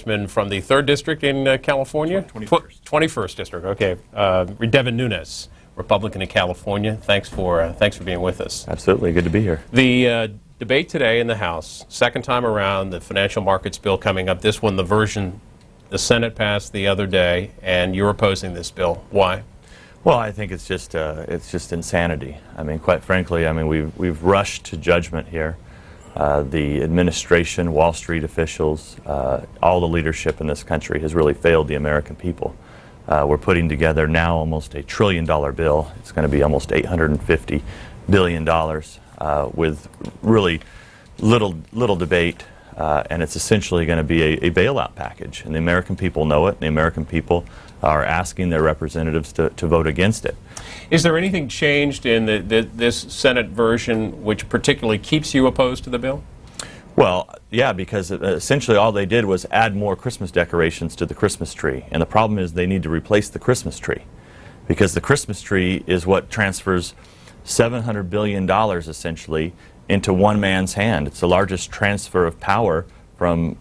Congressman from the 3rd District in California? 21st. 21st District, okay. Devin Nunes, Republican in California. Thanks for being with us. Absolutely, good to be here. The debate today in the House, second time around, the financial markets bill coming up. This one, the version the Senate passed the other day, and you're opposing this bill. Why? Well, I think it's just insanity. I mean, quite frankly, I mean we've rushed to judgment here. The administration, Wall Street officials, all the leadership in this country has really failed the American people. We're putting together now almost $1 trillion bill. It's going to be almost $850 billion with really little debate, and it's essentially going to be a bailout package. And the American people know it, and the American people are asking their representatives to vote against it. Is there anything changed in this Senate version which particularly keeps you opposed to the bill? Well, yeah, because essentially all they did was add more Christmas decorations to the Christmas tree. And the problem is they need to replace the Christmas tree, because the Christmas tree is what transfers $700 billion essentially into one man's hand. It's the largest transfer of power from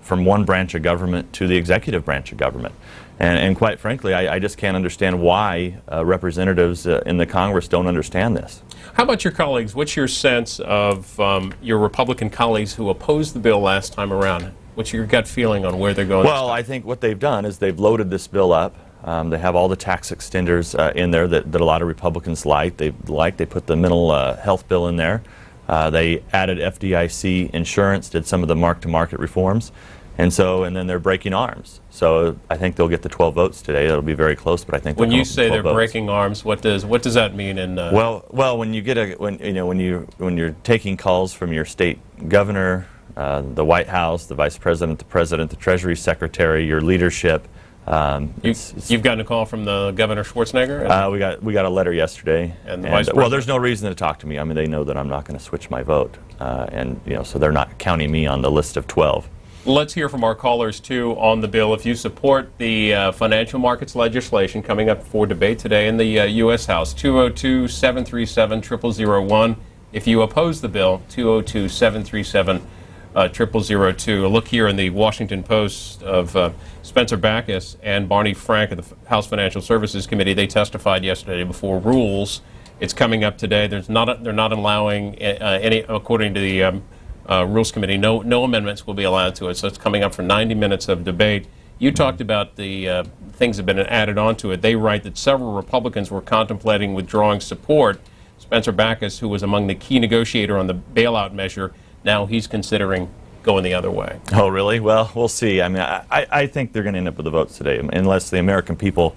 one branch of government to the executive branch of government. And quite frankly, I just can't understand why representatives in the Congress don't understand this. How about your colleagues? What's your sense of your Republican colleagues who opposed the bill last time around? What's your gut feeling on where they're going? Well, I think what they've done is they've loaded this bill up. They have all the tax extenders in there that a lot of Republicans like. They put the mental health bill in there. They added FDIC insurance, did some of the mark-to-market reforms. And then they're breaking arms. So I think they'll get the 12 votes today. It'll be very close, but I think when you say they're breaking arms, what does that mean? In well, when you get when you're taking calls from your state governor, the White House, the Vice President, the President, the Treasury Secretary, your leadership. You've gotten a call from the Governor Schwarzenegger? We got a letter yesterday. And the Vice President? Well, there's no reason to talk to me. I mean, they know that I'm not going to switch my vote, and so they're not counting me on the list of 12. Let's hear from our callers, too, on the bill. If you support the financial markets legislation coming up for debate today in the U.S. House, 202-737-0001. If you oppose the bill, 202-737-0002. A look here in the Washington Post of Spencer Backus and Barney Frank of the House Financial Services Committee. They testified yesterday before Rules. It's coming up today. They're not allowing any, according to the Rules Committee, no amendments will be allowed to it, so it's coming up for 90 minutes of debate. You talked about the things that have been added onto it. They write that several Republicans were contemplating withdrawing support. Spencer Backus, who was among the key negotiator on the bailout measure, now he's considering going the other way. Oh, really? Well, we'll see. I mean, I think they're going to end up with the votes today, unless the American people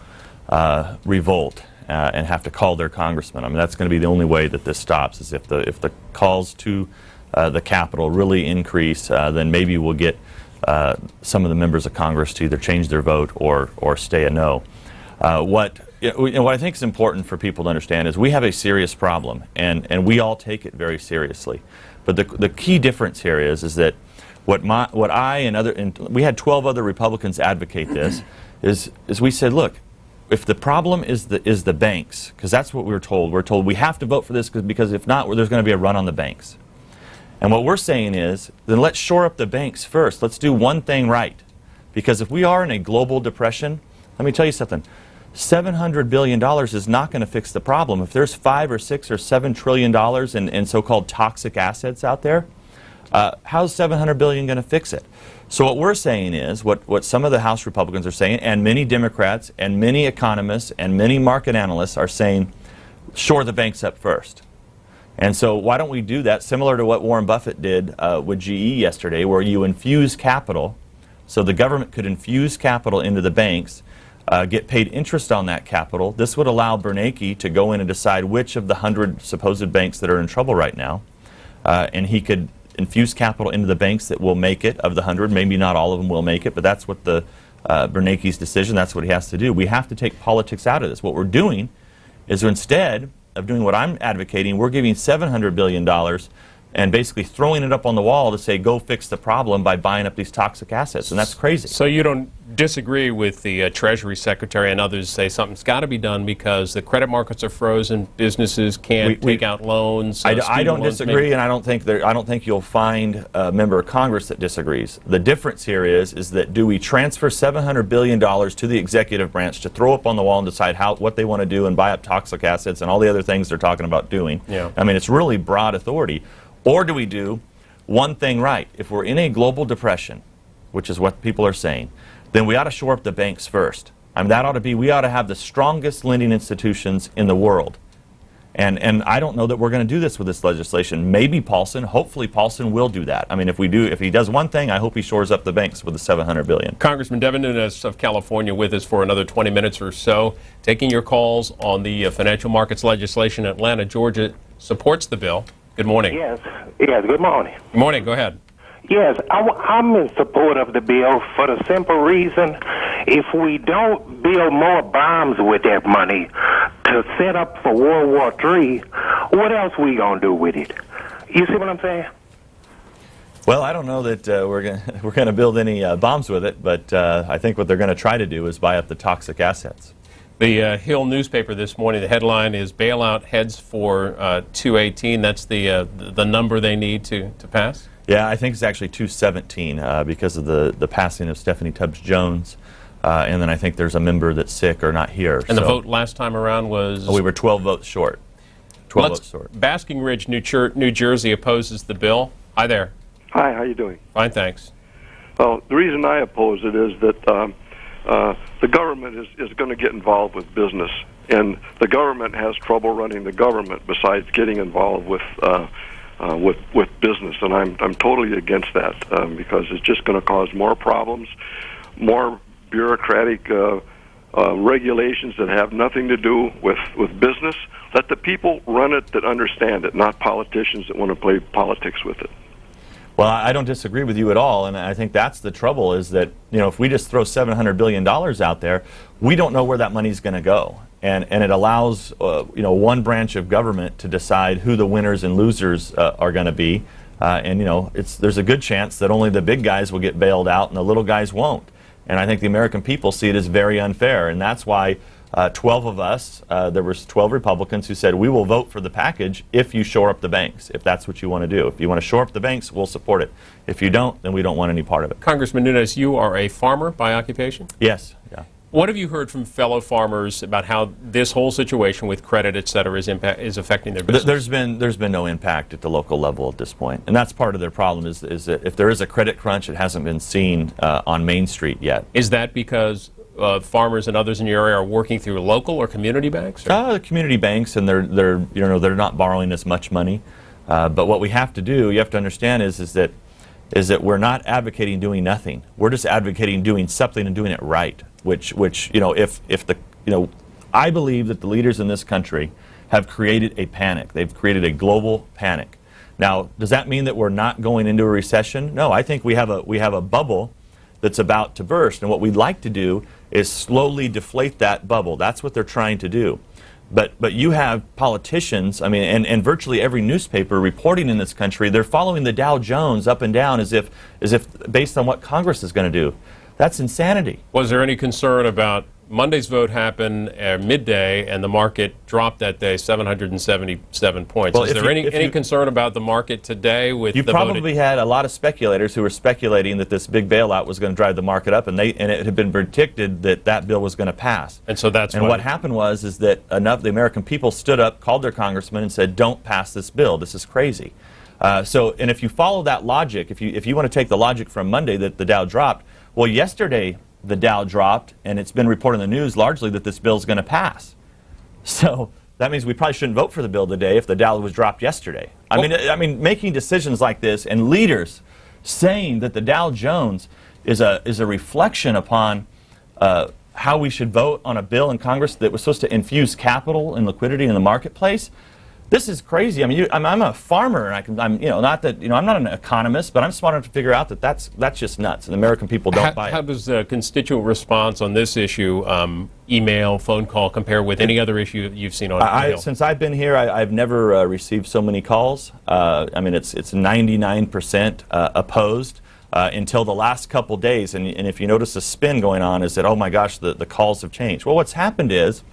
revolt and have to call their congressman. I mean, that's going to be the only way that this stops, is if the calls to the Capitol really increase, then maybe we'll get some of the members of Congress to either change their vote or stay a no. What I think is important for people to understand is we have a serious problem, and we all take it very seriously. But the key difference here is that what I and we had 12 other Republicans advocate this is we said, look, if the problem is the banks, because that's what we were told. We're told we have to vote for this because if not, there's going to be a run on the banks. And what we're saying is, then let's shore up the banks first. Let's do one thing right. Because if we are in a global depression, let me tell you something. $700 billion is not going to fix the problem. If there's $5 or $6 or $7 trillion in so-called toxic assets out there, how's $700 billion going to fix it? So what we're saying is, what some of the House Republicans are saying, and many Democrats, and many economists, and many market analysts are saying, shore the banks up first. And so why don't we do that, similar to what Warren Buffett did with GE yesterday, where you infuse capital, so the government could infuse capital into the banks, get paid interest on that capital. This would allow Bernanke to go in and decide which of the 100 supposed banks that are in trouble right now, and he could infuse capital into the banks that will make it. Of the 100, maybe not all of them will make it, but that's what the Bernanke's decision, that's what he has to do. We have to take politics out of this. What we're doing is, instead of doing what I'm advocating, we're giving $700 billion and basically throwing it up on the wall to say, go fix the problem by buying up these toxic assets, and that's crazy. So you don't disagree with the Treasury Secretary and others say something's got to be done because the credit markets are frozen, businesses can't take out loans. I don't disagree, and I don't think you'll find a member of Congress that disagrees. The difference here is that do we transfer $700 billion to the executive branch to throw up on the wall and decide what they want to do and buy up toxic assets and all the other things they're talking about doing? Yeah. I mean, it's really broad authority. Or do we do one thing right? If we're in a global depression, which is what people are saying, then we ought to shore up the banks first. I mean, we ought to have the strongest lending institutions in the world. And I don't know that we're going to do this with this legislation. Maybe hopefully Paulson will do that. I mean, if he does one thing, I hope he shores up the banks with the $700 billion. Congressman Devin Nunes of California with us for another 20 minutes or so, taking your calls on the financial markets legislation. Atlanta, Georgia supports the bill. Good morning. Yes, good morning. Good morning, go ahead. Yes, I'm in support of the bill for the simple reason, if we don't build more bombs with that money to set up for World War III, what else we going to do with it? You see what I'm saying? Well, I don't know that we're going to build any bombs with it, but I think what they're going to try to do is buy up the toxic assets. The Hill newspaper this morning, the headline is bailout heads for 218. That's the number they need to pass? Yeah, I think it's actually 217 because of the passing of Stephanie Tubbs Jones, and then I think there's a member that's sick or not here. And the vote last time around was? We were 12 votes short. 12 votes short. Basking Ridge, New Jersey opposes the bill. Hi there. Hi, how you doing? Fine, thanks. Well, the reason I oppose it is that the government is going to get involved with business, and the government has trouble running the government besides getting involved with business, and I'm totally against that because it's just going to cause more problems, more bureaucratic regulations that have nothing to do with business. Let the people run it that understand it, not politicians that want to play politics with it. Well, I don't disagree with you at all, and I think that's the trouble is that, if we just throw $700 billion out there, we don't know where that money's going to go. And it allows, one branch of government to decide who the winners and losers are going to be. There's a good chance that only the big guys will get bailed out and the little guys won't. And I think the American people see it as very unfair, and that's why 12 of us, there was 12 Republicans who said, we will vote for the package if you shore up the banks, if that's what you want to do. If you want to shore up the banks, we'll support it. If you don't, then we don't want any part of it. Congressman Nunes, you are a farmer by occupation? Yes. Yeah. What have you heard from fellow farmers about how this whole situation with credit, et cetera, is affecting their business? There's been no impact at the local level at this point, and that's part of their problem is that if there is a credit crunch, it hasn't been seen on Main Street yet. Is that because farmers and others in your area are working through local or community banks? The community banks, and they're not borrowing as much money. But what we have to do, you have to understand, is that we're not advocating doing nothing. We're just advocating doing something and doing it right. I believe that the leaders in this country have created a panic. They've created a global panic. Now, does that mean that we're not going into a recession? No, I think we have a bubble that's about to burst, and what we'd like to do is slowly deflate that bubble. That's what they're trying to do. But you have politicians, and virtually every newspaper reporting in this country, they're following the Dow Jones up and down as if based on what Congress is going to do. That's insanity. Was there any concern about Monday's vote happened at midday and the market dropped that day 777 points? Well, is there any concern about the market today with the voting? You probably had a lot of speculators who were speculating that this big bailout was going to drive the market up, and it had been predicted that bill was going to pass. And so what happened was that enough the American people stood up, called their congressman, and said, "Don't pass this bill. This is crazy." And if you follow that logic, if you want to take the logic from Monday that the Dow dropped, well, yesterday the Dow dropped, and it's been reported in the news largely that this bill is going to pass. So that means we probably shouldn't vote for the bill today if the Dow was dropped yesterday. I mean, making decisions like this and leaders saying that the Dow Jones is a reflection upon how we should vote on a bill in Congress that was supposed to infuse capital and liquidity in the marketplace. This is crazy. I mean, I'm a farmer, and I'm not that I'm not an economist, but I'm smart enough to figure out that that's just nuts, and American people don't buy it. How does the constituent response on this issue, email, phone call, compare with any other issue you've seen on the Hill? Since I've been here, I've never received so many calls. I mean, it's 99% opposed. Until the last couple days, and if you notice a spin going on, is that, oh my gosh, the calls have changed. Well, what's happened is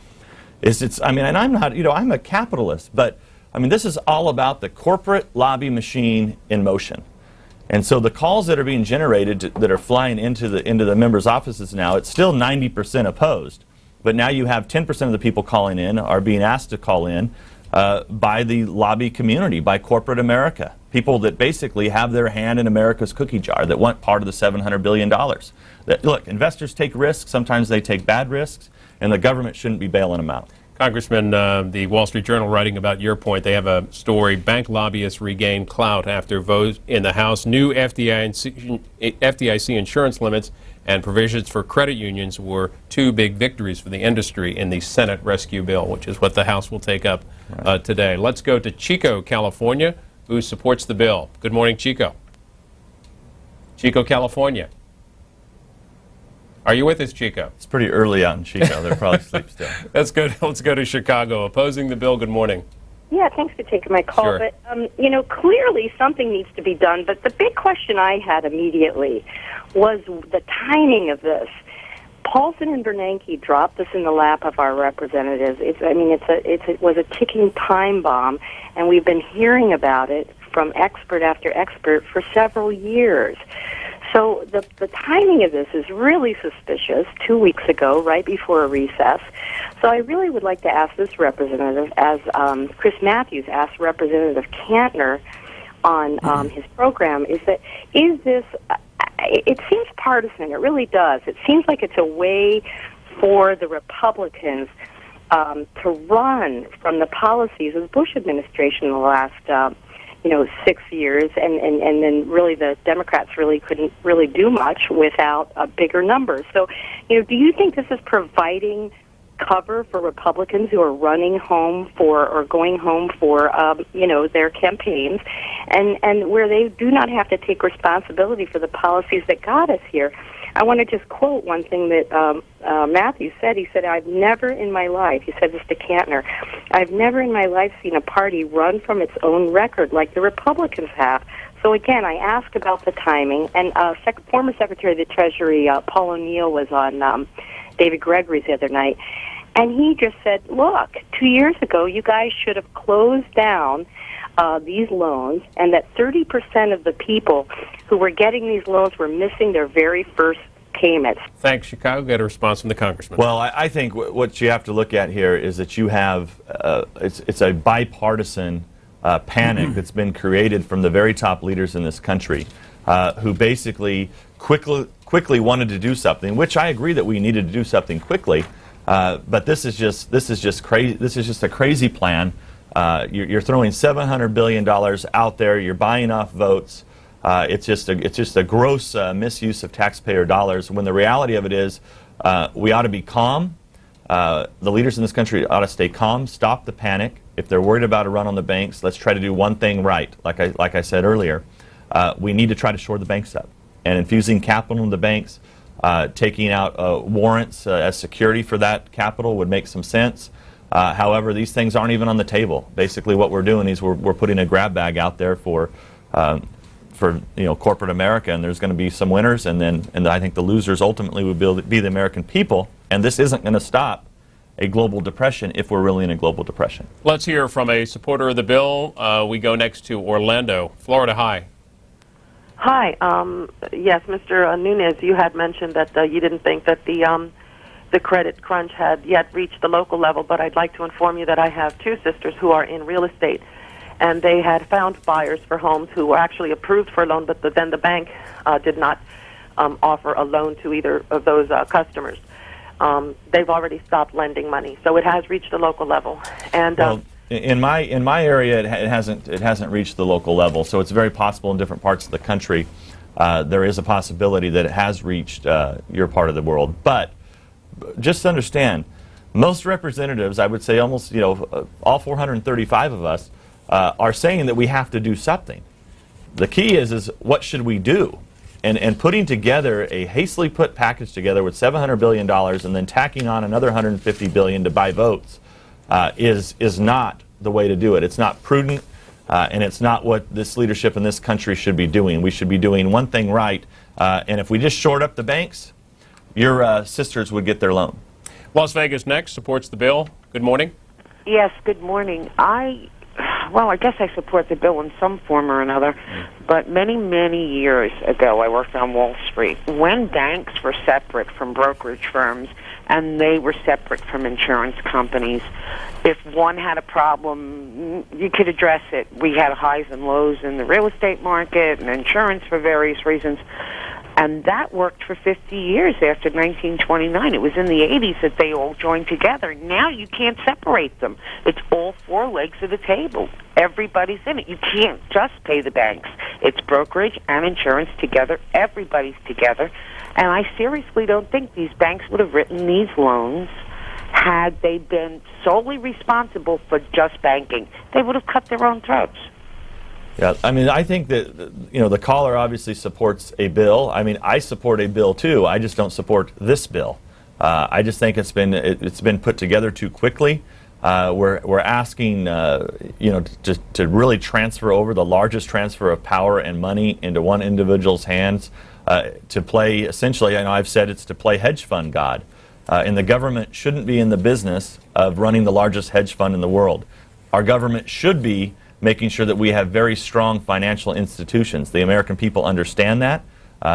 I mean, and I'm not, I'm a capitalist, but I mean, this is all about the corporate lobby machine in motion. And so the calls that are being generated that are flying into the members' offices now, it's still 90% opposed. But now you have 10% of the people calling in are being asked to call in by the lobby community, by corporate America. People that basically have their hand in America's cookie jar, that want part of the $700 billion. Look, investors take risks, sometimes they take bad risks, and the government shouldn't be bailing them out. Congressman, the Wall Street Journal writing about your point, they have a story, bank lobbyists regain clout after vote in the House. New FDIC insurance limits and provisions for credit unions were two big victories for the industry in the Senate rescue bill, which is what the House will take up today. Let's go to Chico, California, who supports the bill. Good morning, Chico. Chico, California. Are you with us, Chico? It's pretty early out in Chico. They're probably asleep still. Let's go to Chicago. Opposing the bill, good morning. Yeah, thanks for taking my call. Sure. But, clearly something needs to be done. But the big question I had immediately was the timing of this. Paulson and Bernanke dropped this in the lap of our representatives. It was a ticking time bomb, and we've been hearing about it from expert after expert for several years. So the timing of this is really suspicious, 2 weeks ago, right before a recess. So I really would like to ask this representative, as Chris Matthews asked Representative Cantner on his program, is this, it seems partisan, it really does. It seems like it's a way for the Republicans to run from the policies of the Bush administration in the last 6 years, and then really the Democrats really couldn't really do much without a bigger number. So, do you think this is providing cover for Republicans who are running home for or going home for, their campaigns, and where they do not have to take responsibility for the policies that got us here? I want to just quote one thing that Matthew said. He said, I've never in my life, he said this to Cantner, I've never in my life seen a party run from its own record like the Republicans have. So again, I ask about the timing, and former Secretary of the Treasury, Paul O'Neill, was on David Gregory's the other night, and he just said, look, 2 years ago, you guys should have closed down these loans, and that 30% of the people who were getting these loans were missing their very first payments. Thanks, Chicago. Got a response from the congressman. Well, I think what you have to look at here is that you have it's a bipartisan panic that's been created from the very top leaders in this country, who basically quickly wanted to do something, which I agree that we needed to do something quickly, but this is just crazy. This is just a crazy plan. You're throwing $700 billion out there. You're buying off votes. It's just a gross misuse of taxpayer dollars. When the reality of it is, we ought to be calm. The leaders in this country ought to stay calm, stop the panic. If they're worried about a run on the banks, let's try to do one thing right. Like I said earlier, we need to try to shore the banks up, and infusing capital in the banks, taking out warrants as security for that capital would make some sense. However, these things aren't even on the table. Basically, what we're doing is we're putting a grab bag out there for corporate America, and there's going to be some winners, and I think the losers ultimately would be the American people. And this isn't going to stop a global depression if we're really in a global depression. Let's hear from a supporter of the bill. We go next to Orlando, Florida. Hi. Hi. Yes, Mr. Nunes, you had mentioned that you didn't think that the credit crunch had yet reached the local level, but I'd like to inform you that I have two sisters who are in real estate, and they had found buyers for homes who were actually approved for a loan, but then the bank did not offer a loan to either of those customers. They've already stopped lending money, so it has reached the local level. And well, in my area, it hasn't reached the local level. So it's very possible in different parts of the country there is a possibility that it has reached your part of the world. But just understand, most representatives, I would say almost, all 435 of us, are saying that we have to do something. The key is what should we do? And putting together a hastily put package together with $700 billion and then tacking on another $150 billion to buy votes is not the way to do it. It's not prudent, and it's not what this leadership in this country should be doing. We should be doing one thing right, and if we just short up the banks, your sisters would get their loan. Las Vegas Next supports the bill. Good morning. Yes, good morning. I guess I support the bill in some form or another, but many, many years ago I worked on Wall Street. When banks were separate from brokerage firms and they were separate from insurance companies, if one had a problem, you could address it. We had highs and lows in the real estate market and insurance for various reasons. And that worked for 50 years after 1929. It was in the 80s that they all joined together. Now you can't separate them. It's all four legs of the table. Everybody's in it. You can't just pay the banks. It's brokerage and insurance together. Everybody's together. And I seriously don't think these banks would have written these loans had they been solely responsible for just banking. They would have cut their own throats. Yeah, I mean, I think that, the caller obviously supports a bill. I mean, I support a bill too. I just don't support this bill. I just think it's been put together too quickly. We're asking, to really transfer over the largest transfer of power and money into one individual's hands to play, essentially, I've said it's to play hedge fund God. And the government shouldn't be in the business of running the largest hedge fund in the world. Our government should be making sure that we have very strong financial institutions. The American people understand that.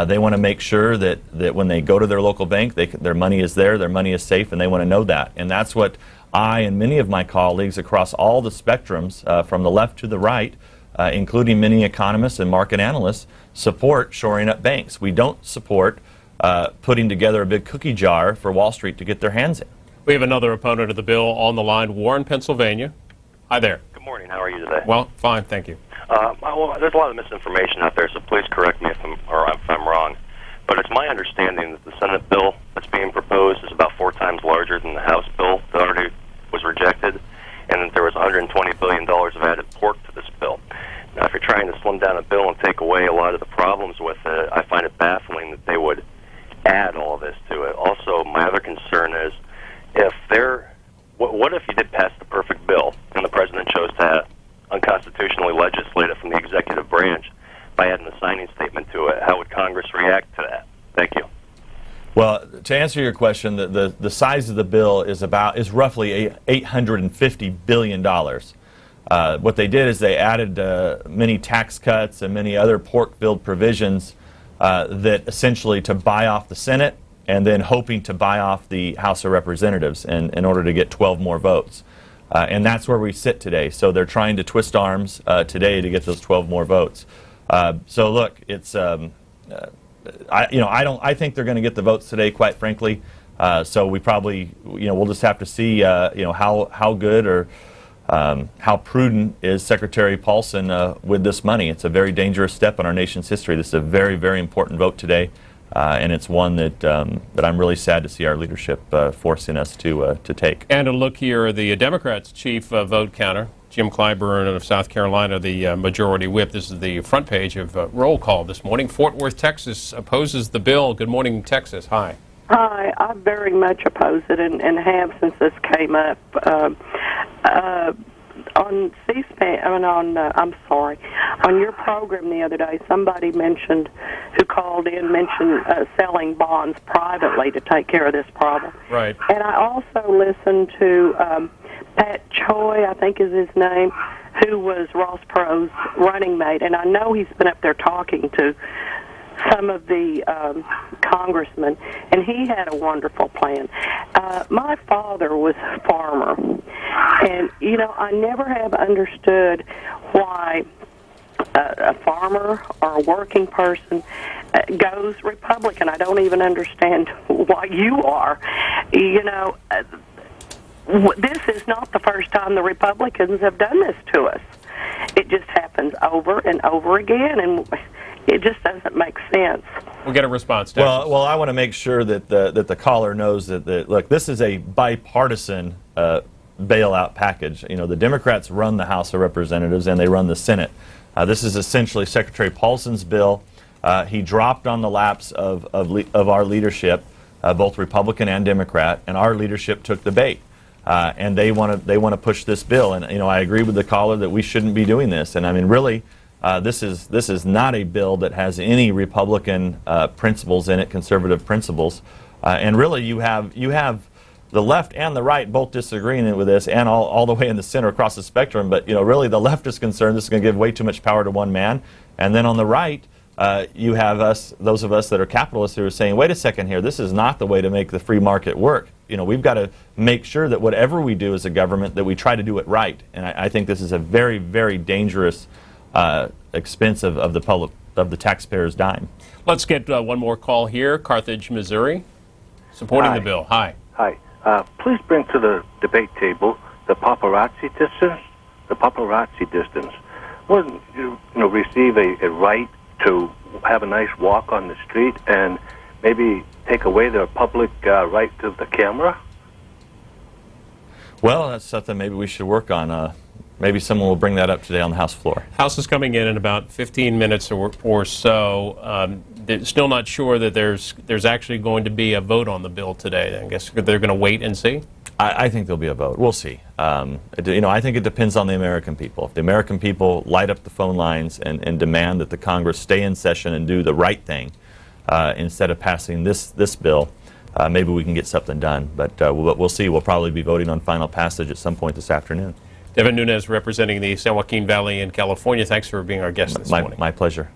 They want to make sure that when they go to their local bank, their money is there, their money is safe, and they want to know that. And that's what I and many of my colleagues across all the spectrums, from the left to the right, including many economists and market analysts, support shoring up banks. We don't support putting together a big cookie jar for Wall Street to get their hands in. We have another opponent of the bill on the line, Warren, Pennsylvania. Hi there. Good morning. How are you today? Well, fine, thank you. There's a lot of misinformation out there, so please correct me if I'm wrong. But it's my understanding that the Senate bill that's being proposed is about 4 times larger than the House bill that already was rejected, and that there was $120 billion of added pork to this bill. Now, if you're trying to slim down a bill and take away a lot of the problems with it, I find it baffling that they would add all of this to it. Also, my other concern is what if you did pass the perfect bill and the president chose to unconstitutionally legislate it from the executive branch by adding a signing statement to it? How would Congress react to that? Thank you. Well, to answer your question, the size of the bill is roughly $850 billion. What they did is they added many tax cuts and many other pork-filled provisions that essentially to buy off the Senate and then hoping to buy off the House of Representatives in order to get 12 more votes. And that's where we sit today. So they're trying to twist arms today to get those 12 more votes. So look, it's I think they're going to get the votes today, quite frankly. So we probably we'll just have to see how good or how prudent is Secretary Paulson with this money. It's a very dangerous step in our nation's history. This is a very, very important vote today. And it's one that I'm really sad to see our leadership forcing us to take. And a look here, the Democrats' chief vote counter, Jim Clyburn of South Carolina, the majority whip. This is the front page of Roll Call this morning. Fort Worth, Texas opposes the bill. Good morning, Texas. Hi. Hi. I very much oppose it and have since this came up. On C-SPAN, on your program the other day, somebody who called in mentioned selling bonds privately to take care of this problem. Right. And I also listened to Pat Choi, I think is his name, who was Ross Perot's running mate, and I know he's been up there talking to some of the congressmen, and he had a wonderful plan. My father was a farmer, and, I never have understood why a farmer or a working person goes Republican. I don't even understand why you are. This is not the first time the Republicans have done this to us. It just happens over and over again, and It just doesn't make sense. We'll get a response. Texas. Well, I want to make sure that the caller knows that look, this is a bipartisan bailout package. You know, the Democrats run the House of Representatives and they run the Senate. This is essentially Secretary Paulson's bill. He dropped on the laps of our leadership, both Republican and Democrat, and our leadership took the bait. And they want to push this bill. And you know, I agree with the caller that we shouldn't be doing this. And I mean, really, this is not a bill that has any Republican principles in it, conservative principles. And really, you have the left and the right both disagreeing with this, and all the way in the center across the spectrum. But you know, really, the left is concerned this is going to give way too much power to one man. And then on the right, you have those of us that are capitalists who are saying, wait a second here, this is not the way to make the free market work. You know, we've got to make sure that whatever we do as a government, that we try to do it right. And I think this is a very, very dangerous expense of the taxpayers' dime. Let's get one more call here. Carthage, Missouri, supporting the bill. Hi. Hi. Please bring to the debate table the paparazzi distance. The paparazzi distance. Wouldn't you receive a right to have a nice walk on the street and maybe take away their public right to the camera? Well, that's something maybe we should work on. Maybe someone will bring that up today on the House floor. House is coming in about 15 minutes or so. They're still not sure that there's actually going to be a vote on the bill today. I guess they're going to wait and see. I think there'll be a vote. We'll see. I think it depends on the American people. If the American people light up the phone lines and demand that the Congress stay in session and do the right thing instead of passing this bill, maybe we can get something done. But we'll see. We'll probably be voting on final passage at some point this afternoon. Devin Nunes, representing the San Joaquin Valley in California. Thanks for being our guest this morning. My pleasure.